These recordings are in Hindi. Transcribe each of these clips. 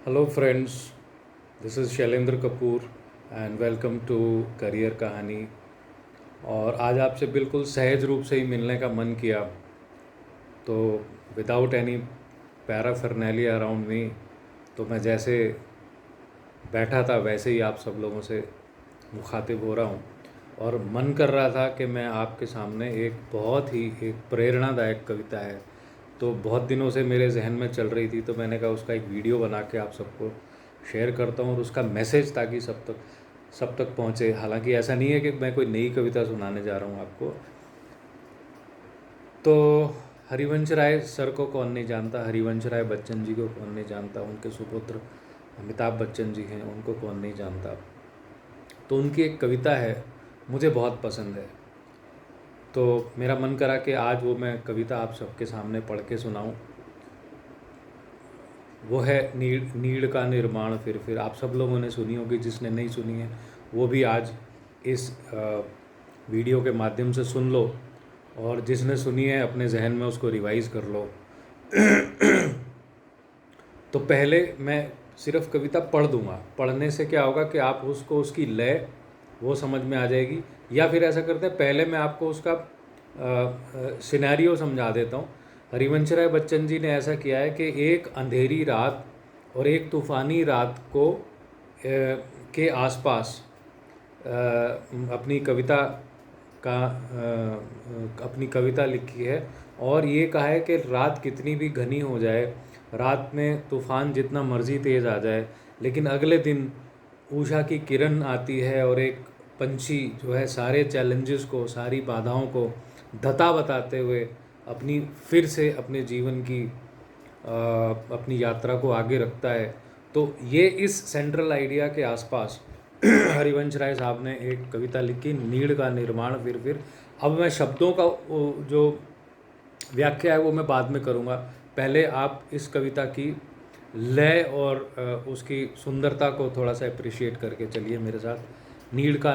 Hello friends, this is Shailendra Kapoor and welcome to career Kahani. और आज आपसे बिल्कुल सहज रूप से ही मिलने का मन किया, तो विदाउट एनी पैराफर्नैलिया अराउंड मी, तो मैं जैसे बैठा था वैसे ही आप सब लोगों से मुखातिब हो रहा हूँ। और मन कर रहा था कि मैं आपके सामने एक बहुत ही एक प्रेरणादायक कविता है, तो बहुत दिनों से मेरे जहन में चल रही थी, तो मैंने कहा उसका एक वीडियो बना के आप सबको शेयर करता हूँ और उसका मैसेज ताकि सब तक पहुँचे। हालांकि ऐसा नहीं है कि मैं कोई नई कविता सुनाने जा रहा हूँ आपको। तो हरिवंश राय सर को कौन नहीं जानता, हरिवंश राय बच्चन जी को कौन नहीं जानता, उनके सुपुत्र अमिताभ बच्चन जी हैं, उनको कौन नहीं जानता। तो उनकी एक कविता है, मुझे बहुत पसंद है, तो मेरा मन करा कि आज वो मैं कविता आप सबके सामने पढ़ के सुनाऊं। वो है नीड़ का निर्माण फिर। आप सब लोगों ने सुनी होगी, जिसने नहीं सुनी है वो भी आज इस वीडियो के माध्यम से सुन लो, और जिसने सुनी है अपने जहन में उसको रिवाइज़ कर लो। तो पहले मैं सिर्फ कविता पढ़ दूंगा। पढ़ने से क्या होगा कि आप उसको उसकी लय वो समझ में आ जाएगी, या फिर ऐसा करते हैं पहले मैं आपको उसका सिनेरियो समझा देता हूँ। हरिवंश राय बच्चन जी ने ऐसा किया है कि एक अंधेरी रात और एक तूफ़ानी रात को के आसपास अपनी कविता लिखी है, और ये कहा है कि रात कितनी भी घनी हो जाए, रात में तूफ़ान जितना मर्जी तेज़ आ जाए, लेकिन अगले दिन उषा की किरण आती है और एक पंछी जो है सारे चैलेंजेस को, सारी बाधाओं को धता बताते हुए फिर से अपने जीवन की अपनी यात्रा को आगे रखता है। तो ये इस सेंट्रल आइडिया के आसपास हरिवंश राय साहब ने एक कविता लिखी, नीड़ का निर्माण फिर। अब मैं शब्दों का जो व्याख्या है वो मैं बाद में करूँगा, पहले आप इस कविता की लय और उसकी सुंदरता को थोड़ा सा अप्रिशिएट करके चलिए मेरे साथ। नीड़ का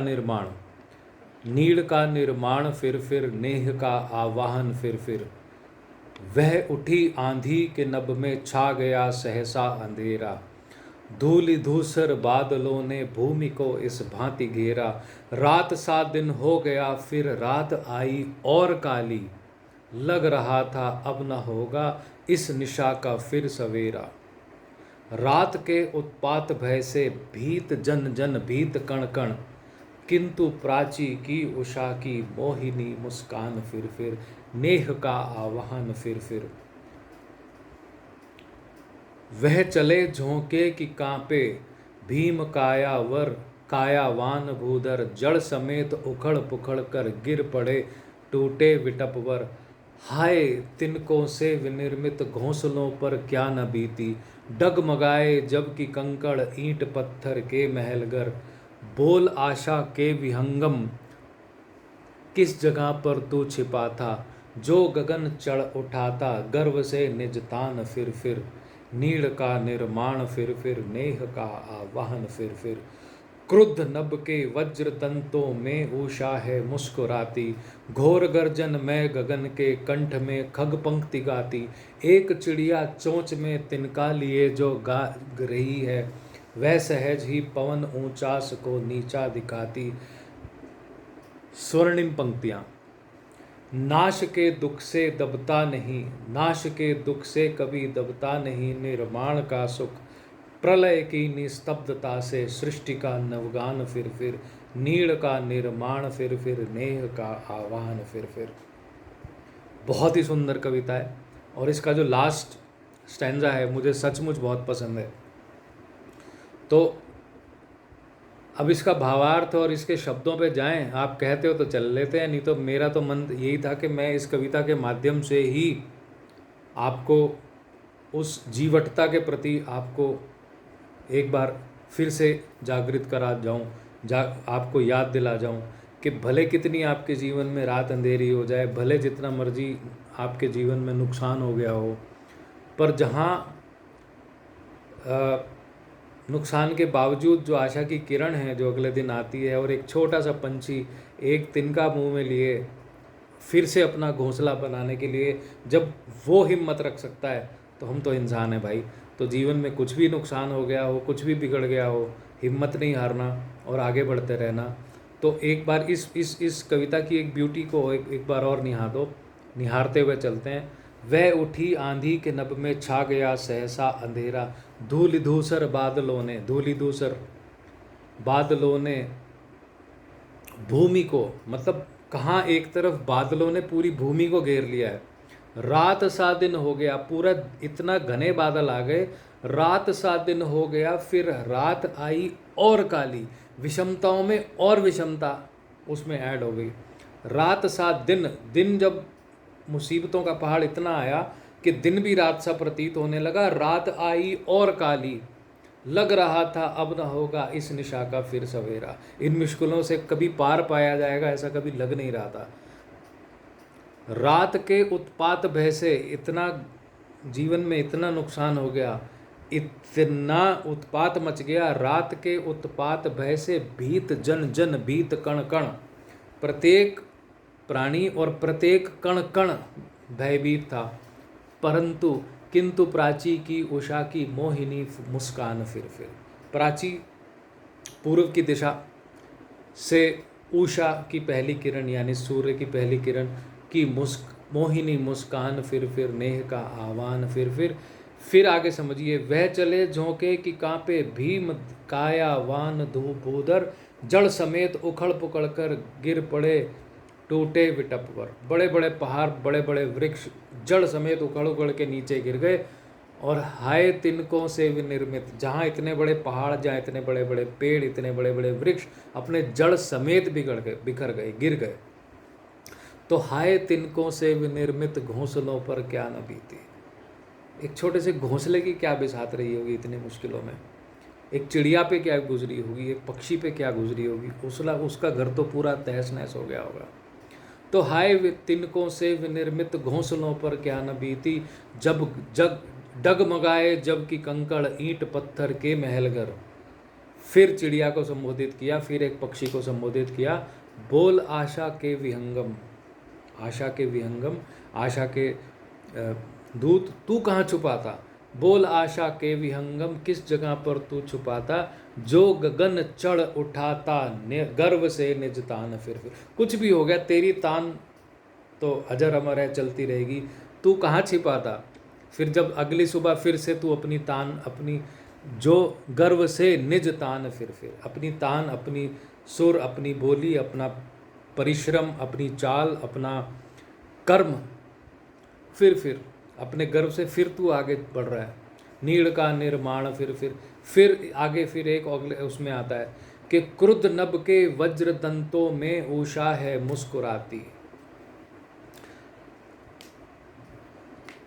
निर्माण फिर नेह का आवाहन फिर। वह उठी आंधी के नभ में छा गया सहसा अंधेरा, धूलि धूसर बादलों ने भूमि को इस भांति घेरा। रात सा दिन हो गया फिर रात आई और काली, लग रहा था अब न होगा इस निशा का फिर सवेरा। रात के उत्पात भय से भीत जन जन भीत कण कण, किंतु प्राची की उषा की मोहिनी मुस्कान फिर नेह का आह्वान फिर। वह चले झोंके की कांपे भीम कायावान भूधर, जड़ समेत उखड़ पुखड़ कर गिर पड़े टूटे विटपवर। हाय तिनकों से विनिर्मित घोंसलों पर क्या न बीती, डगमगाए जबकि कंकड़ ईंट पत्थर के महलगर। बोल आशा के विहंगम किस जगह पर तू छिपा था, जो गगन चढ़ उठाता गर्व से निजतान फिर। नीड़ का निर्माण फिर नेह का आवाहन फिर। क्रुद्ध नभ के वज्र तंतों में उषा है मुस्कुराती, घोर गर्जन में गगन के कंठ में खग पंक्ति गाती। एक चिड़िया चोंच में तिनका लिए जो गा रही है, वह सहज ही पवन ऊंचास को नीचा दिखाती। स्वर्णिम पंक्तियाँ। नाश के दुख से दबता नहीं, नाश के दुख से कभी दबता नहीं निर्माण का सुख, प्रलय की निस्तब्धता से सृष्टि का नवगान फिर। नीड़ का निर्माण फिर नेह का आह्वान फिर। बहुत ही सुंदर कविता है, और इसका जो लास्ट स्टैंजा है मुझे सचमुच बहुत पसंद है। तो अब इसका भावार्थ और इसके शब्दों पे जाएं, आप कहते हो तो चल लेते हैं, नहीं तो मेरा तो मन यही था कि मैं इस कविता के माध्यम से ही आपको उस जीवटता के प्रति आपको एक बार फिर से जागृत करा जाऊं, आपको याद दिला जाऊं कि भले कितनी आपके जीवन में रात अंधेरी हो जाए, भले जितना मर्जी आपके जीवन में नुकसान हो गया हो, पर जहाँ नुकसान के बावजूद जो आशा की किरण है जो अगले दिन आती है, और एक छोटा सा पंछी एक तिनका मुंह में लिए फिर से अपना घोंसला बनाने के लिए जब वो हिम्मत रख सकता है, तो हम तो इंसान हैं भाई। तो तो जीवन में कुछ भी नुकसान हो गया हो, कुछ भी बिगड़ गया हो, हिम्मत नहीं हारना और आगे बढ़ते रहना। तो एक बार इस कविता की एक ब्यूटी को एक बार और निहारते हुए चलते हैं। वह उठी आंधी के नभ में, छा गया सहसा अंधेरा, धूलि धूसर बादलों ने भूमि को, मतलब कहाँ एक तरफ बादलों ने पूरी भूमि को घेर लिया है। रात सा दिन हो गया, पूरा इतना घने बादल आ गए, रात सा दिन हो गया, फिर रात आई और काली, विषमताओं में और विषमता उसमें ऐड हो गई। रात सा दिन, दिन जब मुसीबतों का पहाड़ इतना आया कि दिन भी रात सा प्रतीत होने लगा, रात आई और काली, लग रहा था अब न होगा इस निशा का फिर सवेरा। इन मुश्किलों से कभी पार पाया जाएगा ऐसा कभी लग नहीं रहा था। रात के उत्पात भय से इतना जीवन में इतना नुकसान हो गया, इतना उत्पात मच गया, रात के उत्पात भय से भीत जन जन भीत कण कण, प्रत्येक प्राणी और प्रत्येक कण कण भयभीत था। परंतु किंतु प्राची की उषा की मोहिनी मुस्कान फिर। प्राची पूर्व की दिशा से उषा की पहली किरण यानी सूर्य की पहली किरण की मोहिनी मुस्कान फिर नेह का आह्वान फिर आगे समझिए। वह चले झोंके कि कांपे भीम कायावान धूपोधर, जड़ समेत उखड़ पुखड़ कर गिर पड़े टूटे विटप पर। बड़े बड़े पहाड़, बड़े बड़े वृक्ष जड़ समेत उखड़ उखड़ के नीचे गिर गए। और हाय तिनकों से विनिर्मित, जहाँ इतने बड़े पहाड़, जहाँ इतने बड़े बड़े पेड़, इतने बड़े बड़े वृक्ष अपने जड़ समेत बिखर गए, गिर गए। तो हाय तिनकों से विनिर्मित घोंसलों पर क्या न बीती। एक छोटे से घोंसले की क्या बिसात रही होगी इतनी मुश्किलों में। एक चिड़िया पे क्या गुजरी होगी, एक पक्षी पे क्या गुजरी होगी, उसका घर तो पूरा तहस नहस हो गया होगा। तो हाय तिनकों से विनिर्मित घोंसलों पर क्या न बीती, जब जग डगमगाए जब की कंकड़ ईंट पत्थर के महलगर। फिर चिड़िया को संबोधित किया, फिर एक पक्षी को संबोधित किया, बोल आशा के विहंगम, आशा के विहंगम, आशा के दूत तू कहाँ छुपाता। बोल आशा के विहंगम, किस जगह पर तू छुपाता, जो गगन चढ़ उठाता गर्व से निज तान फिर। कुछ भी हो गया तेरी तान तो अजर अमर है, चलती रहेगी, तू कहाँ छिपाता। फिर जब अगली सुबह फिर से तू अपनी तान, अपनी जो गर्व से निज तान फिर अपनी तान, अपनी सुर, अपनी बोली, अपना परिश्रम, अपनी चाल, अपना कर्म, फिर अपने गर्व से फिर तू आगे बढ़ रहा है। नीड़ का निर्माण फिर आगे फिर एक अगले उसमें आता है कि क्रुद्ध नभ के वज्र दंतों में उषा है मुस्कुराती।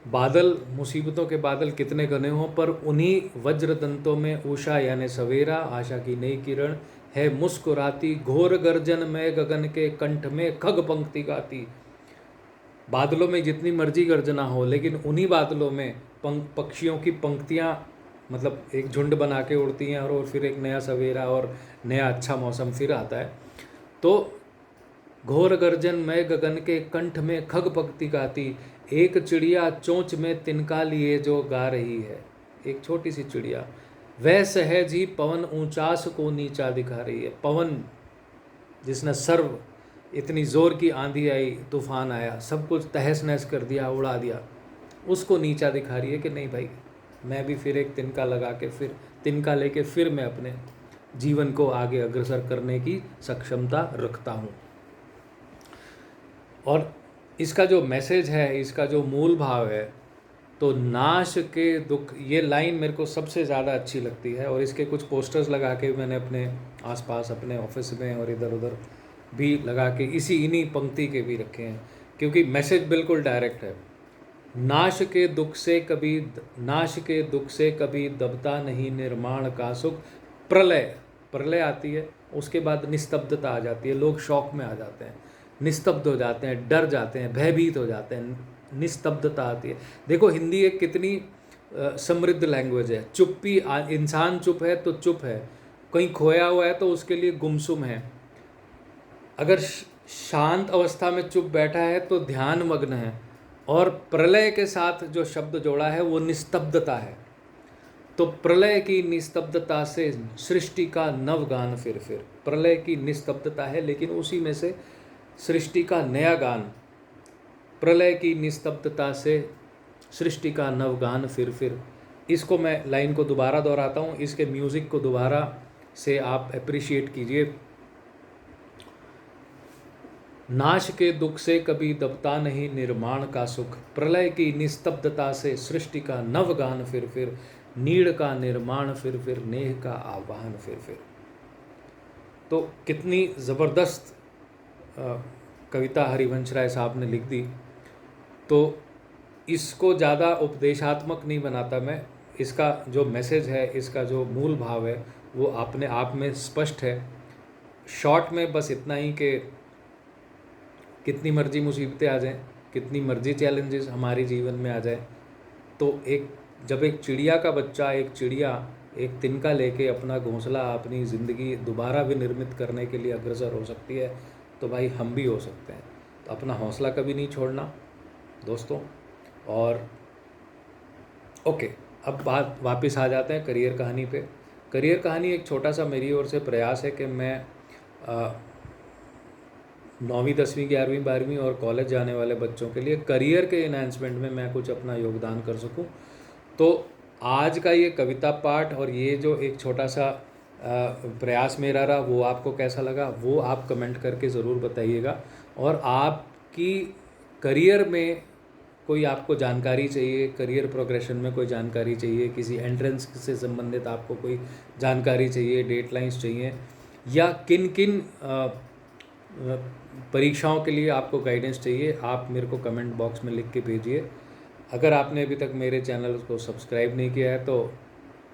बादल, मुसीबतों के बादल कितने घने हों, पर उन्हीं वज्र दंतों में उषा यानी सवेरा, आशा की नई किरण है मुस्कुराती। घोर गर्जन में गगन के कंठ में खग पंक्ति गाती। बादलों में जितनी मर्जी गर्जना हो, लेकिन उन्हीं बादलों में पक्षियों की पंक्तियाँ, मतलब एक झुंड बना के उड़ती हैं और फिर एक नया सवेरा और नया अच्छा मौसम फिर आता है। तो घोर गर्जन में गगन के कंठ में खग पंक्ति गाती, एक चिड़िया चोंच में तिनका लिए जो गा रही है। एक छोटी सी चिड़िया, वह सहज ही पवन ऊंचास को नीचा दिखा रही है। पवन जिसने सर्व, इतनी ज़ोर की आंधी आई, तूफान आया, सब कुछ तहस नहस कर दिया, उड़ा दिया, उसको नीचा दिखा रही है कि नहीं भाई, मैं भी फिर एक तिनका लगा के, फिर तिनका लेके फिर मैं अपने जीवन को आगे अग्रसर करने की सक्षमता रखता हूँ। और इसका जो मैसेज है, इसका जो मूल भाव है, तो नाश के दुख, ये लाइन मेरे को सबसे ज़्यादा अच्छी लगती है। और इसके कुछ पोस्टर्स लगा के मैंने अपने आसपास, अपने ऑफिस में और इधर उधर भी लगा के इन्हीं पंक्ति के भी रखे हैं, क्योंकि मैसेज बिल्कुल डायरेक्ट है। नाश के दुख से कभी दबता नहीं निर्माण का सुख। प्रलय आती है, उसके बाद निस्तब्धता आ जाती है, लोग शौक में आ जाते हैं, निस्तब्ध हो जाते हैं, डर जाते हैं, भयभीत हो जाते हैं, निस्तब्धता आती है। देखो हिंदी एक कितनी समृद्ध लैंग्वेज है। चुप्पी, इंसान चुप है तो चुप है, कहीं खोया हुआ है तो उसके लिए गुमसुम है। अगर शांत अवस्था में चुप बैठा है तो ध्यान मग्न है। और प्रलय के साथ जो शब्द जोड़ा है वो निस्तब्धता है। तो प्रलय की निस्तब्धता से सृष्टि का नवगान फिर प्रलय की निस्तब्धता है, लेकिन उसी में से सृष्टि का नया गान। प्रलय की निस्तब्धता से सृष्टि का नवगान फिर। इसको मैं लाइन को दोबारा दोहराता हूँ, इसके म्यूज़िक को दोबारा से आप अप्रिशिएट कीजिए। नाश के दुख से कभी दबता नहीं निर्माण का सुख, प्रलय की निस्तब्धता से सृष्टि का नवगान फिर नीड़ का निर्माण फिर नेह का आह्वान फिर। तो कितनी ज़बरदस्त कविता हरिवंश राय साहब ने लिख दी। तो इसको ज़्यादा उपदेशात्मक नहीं बनाता मैं, इसका जो मैसेज है, इसका जो मूल भाव है वो अपने आप में स्पष्ट है। शॉर्ट में बस इतना ही कि कितनी मर्जी मुसीबतें आ जाएं, कितनी मर्जी चैलेंजेस हमारे जीवन में आ जाए, तो जब एक चिड़िया का बच्चा, एक चिड़िया एक तिनका लेके अपना घोंसला, अपनी ज़िंदगी दोबारा विनिर्मित करने के लिए अग्रसर हो सकती है, तो भाई हम भी हो सकते हैं। तो अपना हौसला कभी नहीं छोड़ना दोस्तों। और ओके, अब बात वापस आ जाते हैं करियर कहानी पे। करियर कहानी एक छोटा सा मेरी ओर से प्रयास है कि मैं 9वीं 10वीं 11वीं 12वीं और कॉलेज जाने वाले बच्चों के लिए करियर के एनहांसमेंट में मैं कुछ अपना योगदान कर सकूं। तो आज का ये कविता पाठ और ये जो एक छोटा सा प्रयास मेरा रहा, वो आपको कैसा लगा वो आप कमेंट करके ज़रूर बताइएगा। और आपकी करियर में कोई आपको जानकारी चाहिए, करियर प्रोग्रेशन में कोई जानकारी चाहिए, किसी एंट्रेंस से संबंधित आपको कोई जानकारी चाहिए, डेडलाइंस चाहिए, या किन किन परीक्षाओं के लिए आपको गाइडेंस चाहिए, आप मेरे को कमेंट बॉक्स में लिख के भेजिए। अगर आपने अभी तक मेरे चैनल को सब्सक्राइब नहीं किया है तो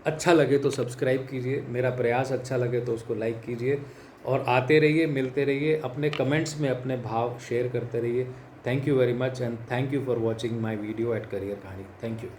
अच्छा लगे तो सब्सक्राइब कीजिए, मेरा प्रयास अच्छा लगे तो उसको लाइक कीजिए, और आते रहिए, मिलते रहिए, अपने कमेंट्स में अपने भाव शेयर करते रहिए। Thank you very much and thank you for watching my video at career Kahani. Thank you.